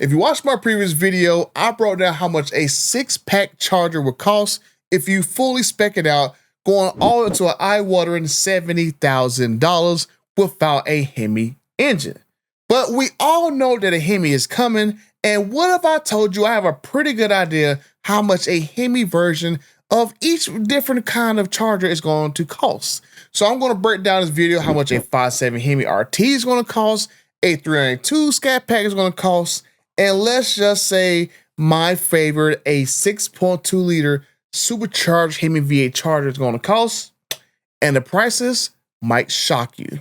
If you watched my previous video, I brought down how much a 6-pack charger would cost if you fully spec it out, going all into an eye-watering $70,000 without a HEMI engine. But we all know that a HEMI is coming, and what if I told you I have a pretty good idea how much a HEMI version of each different kind of charger is going to cost. So I'm going to break down this video how much a 5.7 HEMI RT is going to cost, a 302 Scat Pack is going to cost, and let's just say my favorite, a 6.2 liter Supercharged HEMI V8 charger is going to cost, and the prices might shock you.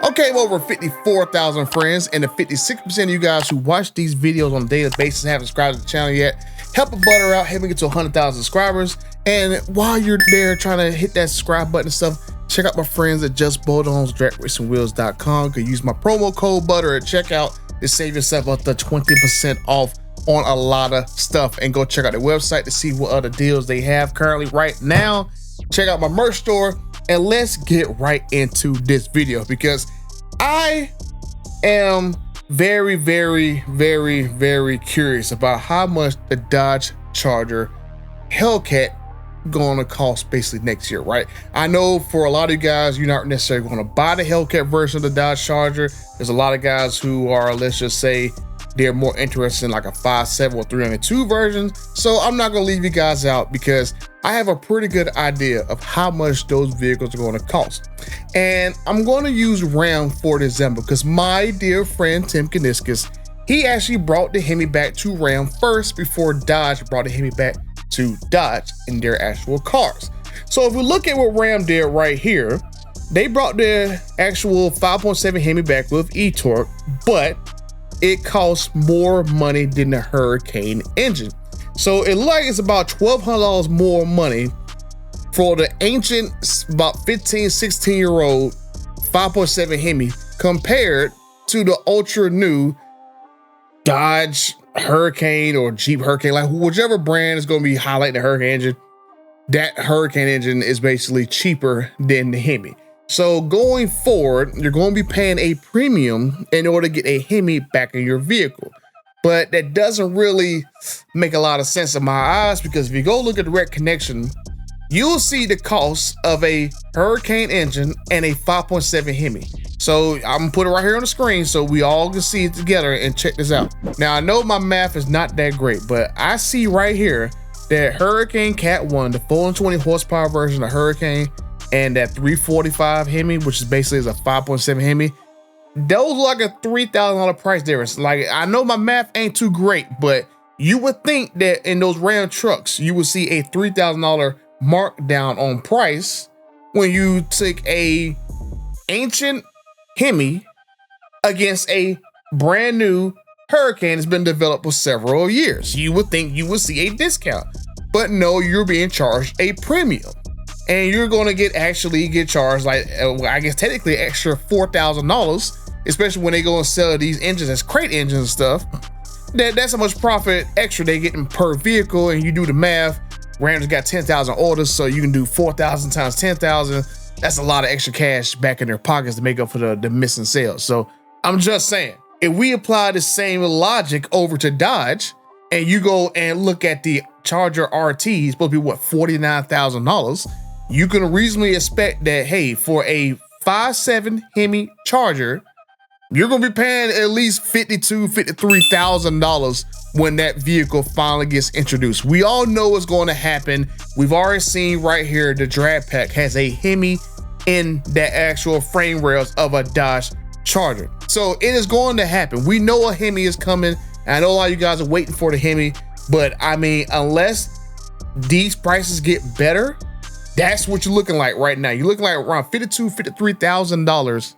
Okay, well, over 54,000 friends, and the 56% of you guys who watch these videos on a daily basis and haven't subscribed to the channel yet, help a butter out, help me get to 100,000 subscribers. And while you're there trying to hit that subscribe button and stuff, check out my friends at JustBolt-ONs-DragRacingWheels.com. You can use my promo code butter at checkout to save yourself up to 20% off on a lot of stuff. And go check out their website to see what other deals they have currently right now. Check out my merch store, and let's get right into this video because I am very, very, very, very curious about how much the Dodge Charger Hellcat going to cost basically next year, right? I know for a lot of you guys, you're not necessarily going to buy the Hellcat version of the Dodge Charger. There's a lot of guys who are, let's just say, they're more interested in like a 5.7 or 302 version. So I'm not going to leave you guys out because I have a pretty good idea of how much those vehicles are going to cost. And I'm going to use Ram for this example because my dear friend Tim Kaniskis, he actually brought the HEMI back to Ram first before Dodge brought the HEMI back to Dodge in their actual cars. So if we look at what Ram did right here, they brought the actual 5.7 HEMI back with e-torque, but it costs more money than the Hurricane engine. So it looks like it's about $1,200 more money for the ancient, about 15, 16-year-old 5.7 HEMI compared to the ultra new Dodge Hurricane or Jeep Hurricane, like whichever brand is going to be highlighting the Hurricane engine. That Hurricane engine is basically cheaper than the HEMI. So going forward, you're going to be paying a premium in order to get a HEMI back in your vehicle. But that doesn't really make a lot of sense in my eyes because if you go look at direct connection, you'll see the cost of a Hurricane engine and a 5.7 HEMI. So I'm gonna put it right here on the screen so we all can see it together and check this out. Now I know my math is not that great, but I see right here that Hurricane Cat 1, the 420 horsepower version of Hurricane, and that 345 HEMI, which is basically a 5.7 HEMI, those look like a $3,000 price difference. Like, I know my math ain't too great, but you would think that in those Ram trucks, you would see a $3,000 markdown on price when you take a ancient HEMI against a brand new Hurricane that's been developed for several years. You would think you would see a discount, but no, you're being charged a premium. And you're going to get charged like, I guess technically extra $4,000, especially when they go and sell these engines as crate engines and stuff. That's how much profit extra they getting per vehicle. And you do the math, Ram's got 10,000 orders, so you can do 4,000 times 10,000. That's a lot of extra cash back in their pockets to make up for the missing sales. So I'm just saying, if we apply the same logic over to Dodge and you go and look at the Charger RT, it's supposed to be what, $49,000. You can reasonably expect that, hey, for a 5.7 HEMI Charger, you're going to be paying at least $52,000, $53,000 when that vehicle finally gets introduced. We all know what's going to happen. We've already seen right here, the Drag Pack has a HEMI in the actual frame rails of a Dodge Charger. So it is going to happen. We know a HEMI is coming. And I know a lot of you guys are waiting for the HEMI, but I mean, unless these prices get better, that's what you're looking like right now. You're looking like around $52,000, $53,000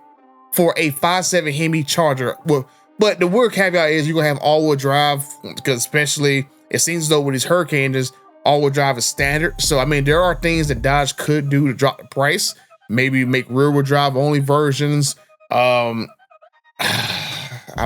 for a 5.7 HEMI Charger. Well, but the word caveat is you're gonna have all-wheel drive, because especially it seems as though with these Hurricane engines, all-wheel drive is standard. So I mean, there are things that Dodge could do to drop the price. Maybe make rear-wheel drive only versions. I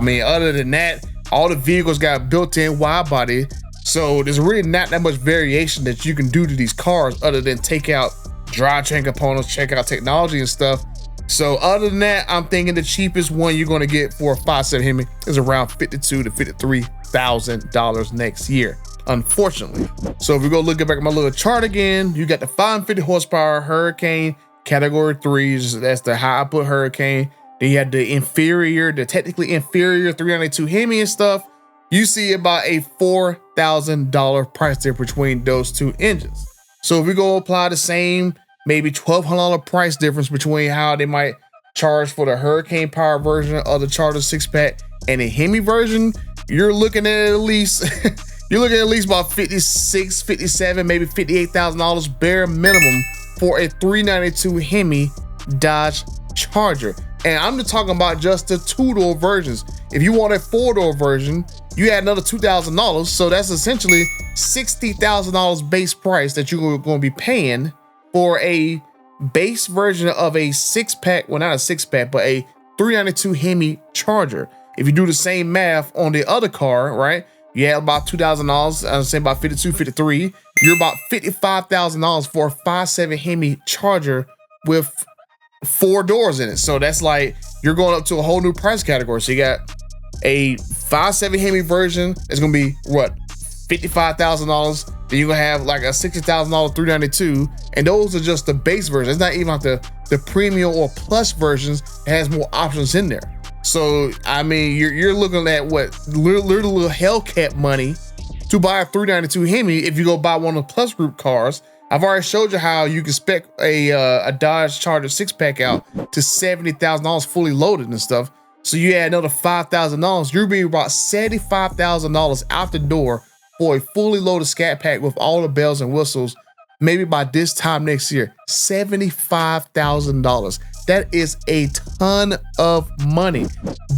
mean, other than that, all the vehicles got built-in wide body. So there's really not that much variation that you can do to these cars other than take out drivetrain components, check out technology and stuff. So other than that, I'm thinking the cheapest one you're gonna get for a 5.7 Hemi is around $52,000 to $53,000 next year, unfortunately. So if we go look back at my little chart again, you got the 550 horsepower Hurricane category 3s. That's the high output Hurricane. Then you had the inferior, the technically inferior 392 Hemi and stuff. You see about a $4,000 price difference between those two engines. So if we go apply the same, maybe $1,200 price difference between how they might charge for the Hurricane power version of the Charger 6-pack and the Hemi version, you're looking at least you're looking at least about $56,000, $57,000, maybe $58,000 bare minimum for a 392 Hemi Dodge Charger. And I'm just talking about just the 2-door versions. If you want a 4-door version, you add another $2,000. So that's essentially $60,000 base price that you're going to be paying for a base version of a 6-pack, well, not a 6-pack, but a 392 Hemi Charger. If you do the same math on the other car, right, you add about $2,000, I'm saying about $52,000, $53,000, you're about $55,000 for a 5.7 Hemi Charger with 4 doors in it. So that's like, you're going up to a whole new price category. So you got a 5.7 Hemi version, it's gonna be what, $55,000. Then you're gonna have like a $60,000 392, and those are just the base version. It's not even like the premium or plus versions. It has more options in there. So I mean, you're looking at what, little Hellcat money to buy a 392 Hemi if you go buy one of the plus group cars. I've already showed you how you can spec a Dodge Charger 6-pack out to $70,000 fully loaded and stuff. So you add another $5,000, you're being about $75,000 out the door for a fully loaded Scat Pack with all the bells and whistles. Maybe by this time next year, $75,000. That is a ton of money.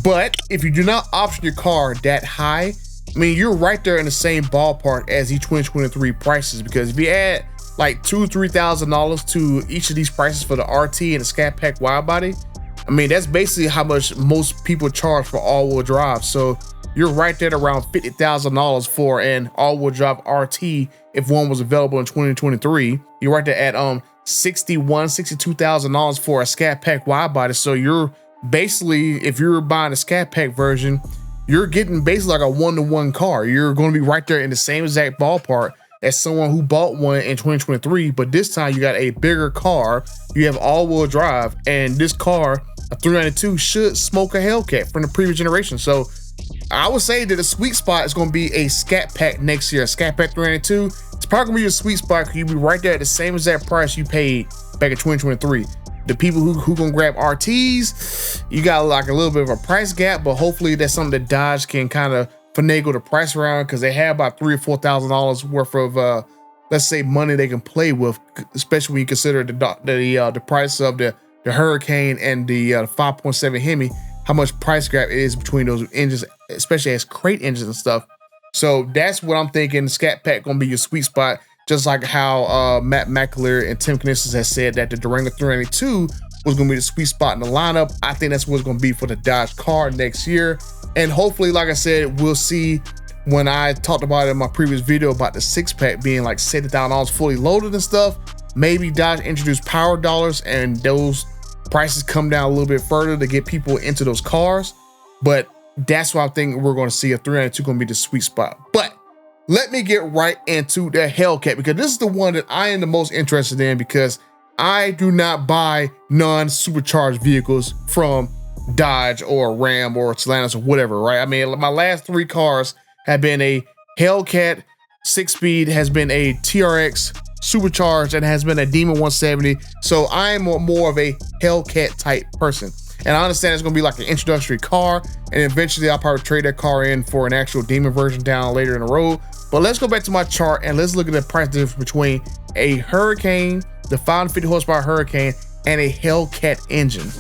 But if you do not option your car that high, I mean, you're right there in the same ballpark as the 2023 prices, because if you add like $2,000 to $3,000 to each of these prices for the RT and the Scat Pack wide body, I mean, that's basically how much most people charge for all-wheel drive. So you're right there at around $50,000 for an all-wheel drive RT if one was available in 2023. You're right there at $62,000 for a Scat Pack wide body. So you're basically, if you're buying a Scat Pack version, you're getting basically like a 1-to-1 car. You're going to be right there in the same exact ballpark as someone who bought one in 2023, but this time you got a bigger car, you have all-wheel drive, and this car, a 392, should smoke a Hellcat from the previous generation. So I would say that the sweet spot is going to be a Scat Pack next year. A Scat Pack 392, it's probably going to be your sweet spot because you'll be right there at the same exact price you paid back in 2023. The people who gonna grab RTs, you got like a little bit of a price gap, but hopefully that's something that Dodge can kind of finagle the price around, because they have about $3,000 or $4,000 worth of let's say money they can play with, especially when you consider the price of the Hurricane and the 5.7 Hemi, how much price gap it is between those engines, especially as crate engines and stuff. So that's what I'm thinking. The Scat Pack gonna be your sweet spot, just like how Matt McAleer and Tim Knisses has said that the Durango 392 was gonna be the sweet spot in the lineup. I think that's what it's gonna be for the Dodge car next year. And hopefully, like I said, we'll see, when I talked about it in my previous video about the 6-pack being like $70,000 fully loaded and stuff, maybe Dodge introduced power dollars and those prices come down a little bit further to get people into those cars. But that's why I think we're going to see a 392 going to be the sweet spot. But let me get right into the Hellcat, because this is the one that I am the most interested in, because I do not buy non-supercharged vehicles from Dodge or Ram or Stellantis or whatever, right? I mean, my last 3 cars have been a Hellcat 6-speed, has been a TRX supercharged, and has been a Demon 170. So I am more of a Hellcat type person. And I understand it's gonna be like an introductory car, and eventually I'll probably trade that car in for an actual Demon version down later in the road. But let's go back to my chart and let's look at the price difference between a Hurricane, the 550 horsepower Hurricane, and a Hellcat engine.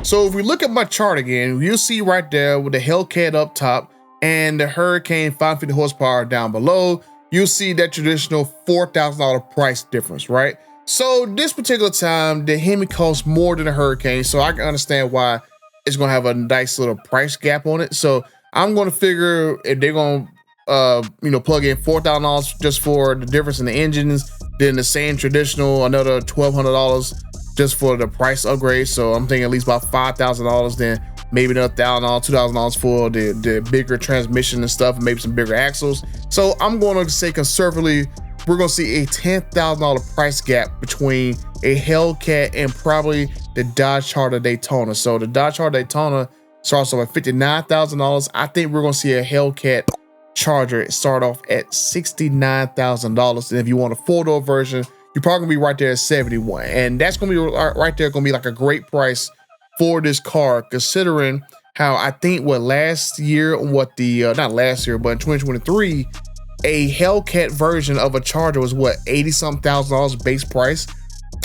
So if we look at my chart again, you'll see right there with the Hellcat up top and the Hurricane 550 horsepower down below, you'll see that traditional $4,000 price difference, right? So this particular time, the Hemi costs more than the Hurricane, so I can understand why it's gonna have a nice little price gap on it. So I'm gonna figure if they're gonna you know, plug in $4,000 just for the difference in the engines. Then the same traditional, another $1,200 just for the price upgrade. So I'm thinking at least about $5,000. Then maybe another $1,000, $2,000 for the bigger transmission and stuff, and maybe some bigger axles. So I'm going to say conservatively, we're going to see a $10,000 price gap between a Hellcat and probably the Dodge Charger Daytona. So the Dodge Charger Daytona starts off at $59,000. I think we're going to see a Hellcat Charger start off at $69,000. And if you want a four-door version, you're probably gonna be right there at 71. And that's gonna be right there, gonna be like a great price for this car, considering how I think what last year, what the, not last year, but in 2023, a Hellcat version of a Charger was what, 80-something thousand base price.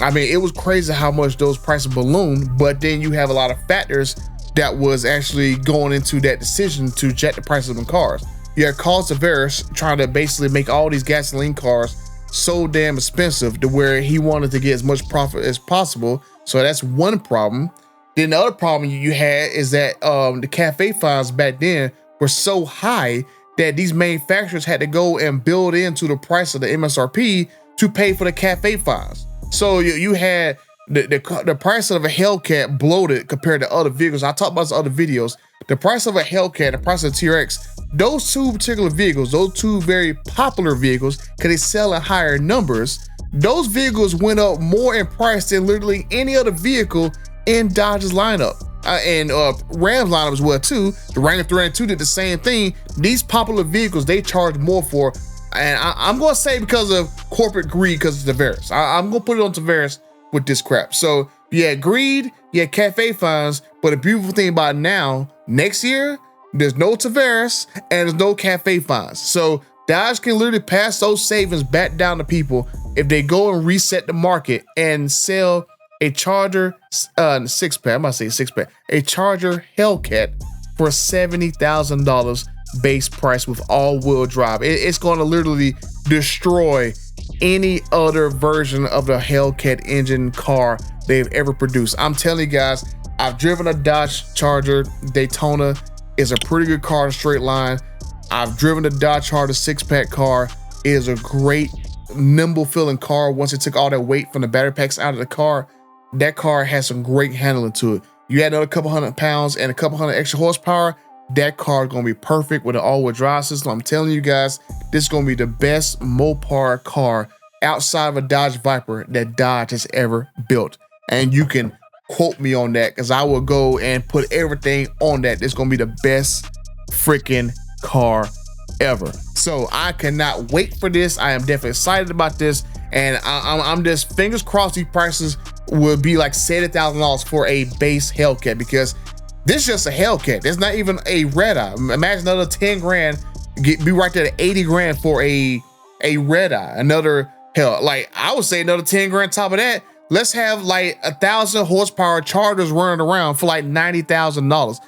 I mean, it was crazy how much those prices ballooned, but then you have a lot of factors that was actually going into that decision to jack the prices of cars. You had Carl Tavares trying to basically make all these gasoline cars so damn expensive to where he wanted to get as much profit as possible. So that's one problem. Then the other problem you had is that the CAFE fines back then were so high that these manufacturers had to go and build into the price of the MSRP to pay for the CAFE fines. So you had the price of a Hellcat bloated compared to other vehicles. I talked about this in other videos. The price of a Hellcat, the price of a TRX, those two particular vehicles, those two very popular vehicles, because they sell in higher numbers, those vehicles went up more in price than literally any other vehicle in Dodge's lineup. And Ram's lineup as well too. The Wrangler 302 did the same thing. These popular vehicles, they charge more for, and I'm gonna say because of corporate greed, because of Tavares. I'm gonna put it on Tavares with this crap. So you had greed, you had CAFE fines, but the beautiful thing about now, next year, there's no Tavares and there's no CAFE fines. So Dodge can literally pass those savings back down to people if they go and reset the market and sell a Charger Sixpack. I'm about to say Sixpack, a Charger Hellcat for $70,000 base price with all-wheel drive. It's going to literally destroy any other version of the Hellcat engine car they've ever produced. I'm telling you guys, I've driven a Dodge Charger Daytona. It's a pretty good car in a straight line. I've driven the Dodge Charger six-pack car. It is a great, nimble feeling car. Once it took all that weight from the battery packs out of the car, that car has some great handling to it. You add another couple hundred pounds and a couple hundred extra horsepower, that car is gonna be perfect with an all-wheel drive system. I'm telling you guys, this is gonna be the best Mopar car outside of a Dodge Viper that Dodge has ever built. And you can quote me on that, because I will go and put everything on that. It's gonna be the best freaking car ever. So I cannot wait for this. I am definitely excited about this, and I'm just fingers crossed these prices will be like $70,000 for a base Hellcat, because this is just a Hellcat. There's not even a red eye. Imagine another 10 grand, be right there at 80 grand for a red eye. Another, hell, like I would say another 10 grand top of that. Let's have like 1,000 horsepower Chargers running around for like $90,000.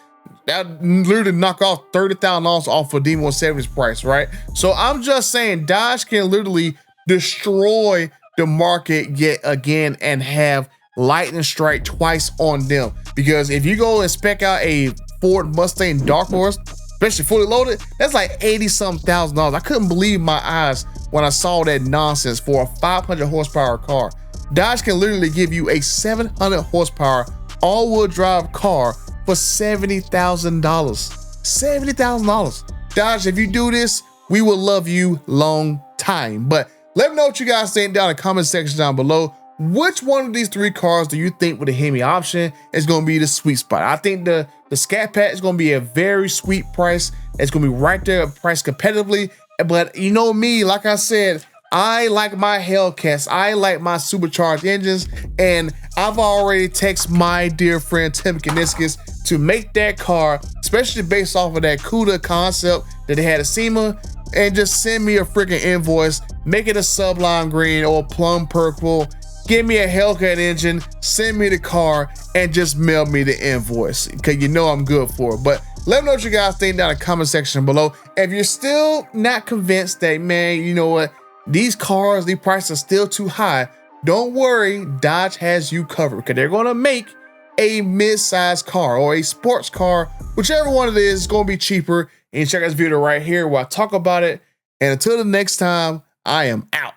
That literally knock off $30,000 off of D170's price, right? So I'm just saying Dodge can literally destroy the market yet again and have lightning strike twice on them. Because if you go and spec out a Ford Mustang Dark Horse, especially fully loaded, that's like $80-something thousand. I couldn't believe my eyes when I saw that nonsense for a 500 horsepower car. Dodge can literally give you a 700 horsepower all-wheel drive car for $70,000. $70,000. Dodge, if you do this, we will love you long time. But let me know what you guys think down in the comment section down below. Which one of these three cars do you think with a HEMI option is going to be the sweet spot? I think the Scat Pack is going to be a very sweet price. It's going to be right there priced competitively. But you know me, like I said, I like my Hellcats. I like my supercharged engines. And I've already texted my dear friend Tim Kaniskis to make that car, especially based off of that CUDA concept that they had at SEMA, and just send me a freaking invoice, make it a sublime green or plum purple, give me a Hellcat engine, send me the car, and just mail me the invoice, because you know I'm good for it. But let me know what you guys think down in the comment section below. If you're still not convinced that, man, you know what, these cars, these prices are still too high, don't worry, Dodge has you covered, because they're going to make a mid-sized car or a sports car, whichever one it is going to be cheaper. And check out this video right here where I talk about it. And until the next time, I am out.